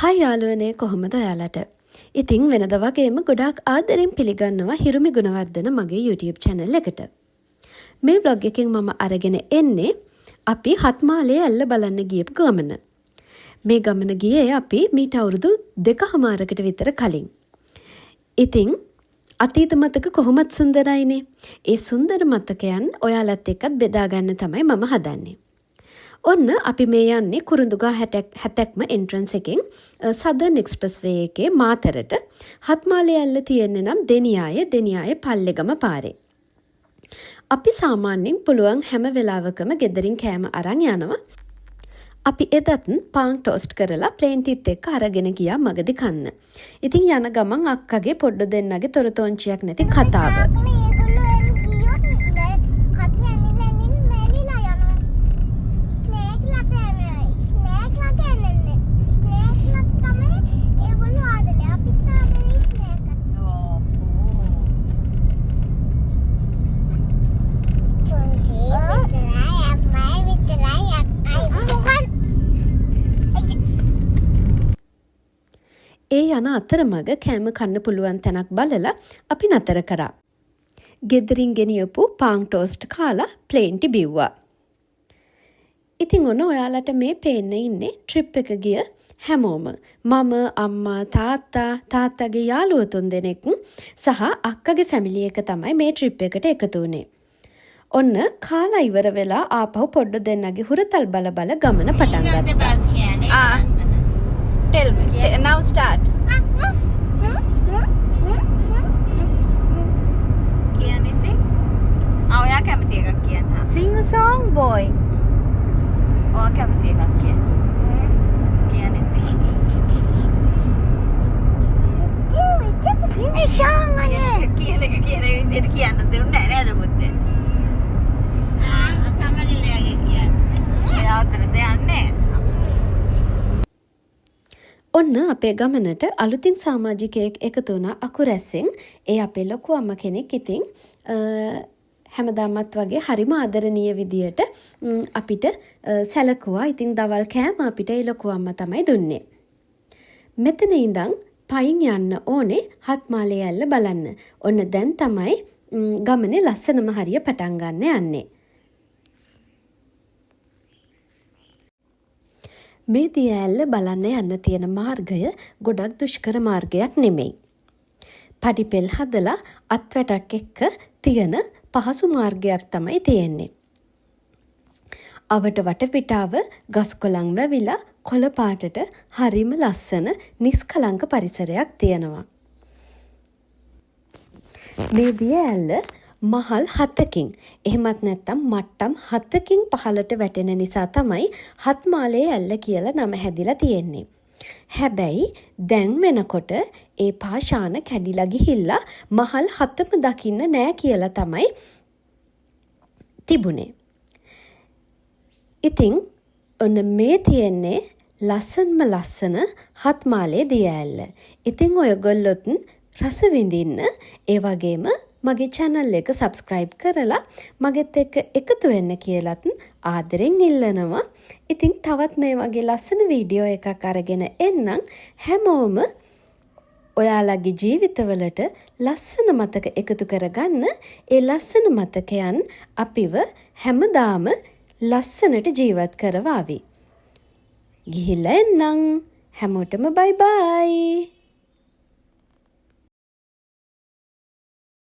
හයි යාළුවනේ කොහොමද ඔයාලට? ඉතින් වෙනද වගේම ගොඩාක් ආදරෙන් පිළිගන්නවා හිරුමි ගුණවර්ධන මගේ YouTube channel එකට. මේ vlog එකෙන් මම අරගෙන එන්නේ අපි හත්මාලේ ඇල්ල බලන්න ගියපු ගමන. මේ ගමන ගියේ අපි මීට අවුරුදු 2කමාරකට විතර කලින්. ඉතින් අතීත මතක කොහොමත් සුන්දරයිනේ. ඒ සුන්දර මතකයන් ඔයාලත් එක්කත් බෙදා ගන්න තමයි මම හදන්නේ. ඔන්න අපි මේ යන්නේ කුරුඳුගා 70ක්ම එන්ට්‍රන්ස් එකෙන් සදර්න් එක්ස්ප්‍රස් වේ එකේ මාතරට හත්මාලේ ඇල්ල තියෙන්නේ නම් දෙනියාය පල්ලෙගම පාරේ. අපි සාමාන්‍යයෙන් පුළුවන් හැම වෙලාවකම ගෙදරින් කෑම අරන් යනවා. අපි එදත් පාන් ටෝස්ට් කරලා ප්ලේන් ටිත් එක්ක අරගෙන ගියා මගදී කන්න. ඉතින් යන ගමන් අක්කගේ පොඩ්ඩ දෙන්නගේ තොරතෝංචියක් නැති කතාව. ඒ යන අතරමඟ කෑම කන්න පුළුවන් තැනක් බලලා අපි නතර කරා. ගෙදරින් ගෙනියපු පාන් ටෝස්ට් කාලා ප්ලේන් ටි බිව්වා. ඉතින් ඔන්න ඔයාලට මේ පේන්න ඉන්නේ ට්‍රිප් එක ගිය හැමෝම. මම, අම්මා, තාත්තගේ යාළුවෝ 3 දෙනෙක් සහ අක්කගේ ෆැමිලි එක තමයි මේ ට්‍රිප් එකට එකතු වුණේ. ඔන්න කාලා ඉවර වෙලා ආපහු පොඩ්ඩ දෙන්නගේ හුරතල් බල ගමන පටන් ගත්තා. Tell me. Now start. Anything? ඔයා කැමති එකක් කියන්න. Sing a song, boy. ඔයා කැමති එකක් කියන්න. Anything? Sing a song අනේ. කියන විදිහට කියන්න දෙන්නේ නැහැ නේද පුතේ? සමනලයාගේ කියන්න. ඒ අවතර දෙන්නේ. ඔන්න අපේ ගමනට අලුතින් සමාජිකයෙක් එකතු වුණා අකුරැස්සෙන්. ඒ අපේ ලොකු අම්ම කෙනෙක්. ඉතින් හැමදාමත් වගේ හරිම ආදරණීය විදියට අපිට සැලකුවා. ඉතින් දවල් කෑම අපිට ඒ ලොකු අම්මා තමයි දුන්නේ. මෙතන ඉඳන් පයින් යන්න ඕනේ හත්මාලේ ඇල්ල බලන්න. ඔන්න දැන් තමයි ගමනේ ලස්සනම හරිය පටන් ගන්න යන්නේ. මේ දිය ඇල්ල බලන්න යන්න තියෙන මාර්ගය ගොඩක් දුෂ්කර මාර්ගයක් නෙමෙයි. පඩිපෙල් හදලා අත්වැටක් එක්ක තියෙන පහසු මාර්ගයක් තමයි තියෙන්නේ. අවට වටපිටාව ගස් කොළන් වැවිලා කොළ පාටට හරිම ලස්සන නිස්කලංක පරිසරයක් තියෙනවා. මේ දිය ඇල්ල මහල් 7කින් එහෙමත් නැත්නම් මට්ටම් 7කින් පහළට වැටෙන නිසා තමයි හත්මාලේ ඇල්ල කියලා නම හැදිලා තියෙන්නේ. හැබැයි දැන් වෙනකොට ඒ පාෂාණ කැඩිලා ගිහිල්ලා මහල් 7ම දකින්න නෑ කියලා තමයි තිබුණේ. ඉතින් ඔන්න මේ තියෙන්නේ ලස්සන හත්මාලේ දිය ඇල්ල. ඉතින් ඔයගොල්ලොත් රස විඳින්න ඒ වගේම මගේ channel එක subscribe කරලා මගෙත් එක්ක එකතු වෙන්න කියලාත් ආදරෙන් ඉල්ලනවා. ඉතින් තවත් මේ වගේ ලස්සන වීඩියෝ එකක් අරගෙන එන්නම්. හැමෝම ඔයාලගේ ජීවිතවලට ලස්සන මතක එකතු කරගන්න. ඒ ලස්සන මතකයන් අපිව හැමදාම ලස්සනට ජීවත් කරවාවි. ගිහිල්ලා එන්නම්. හැමෝටම bye bye.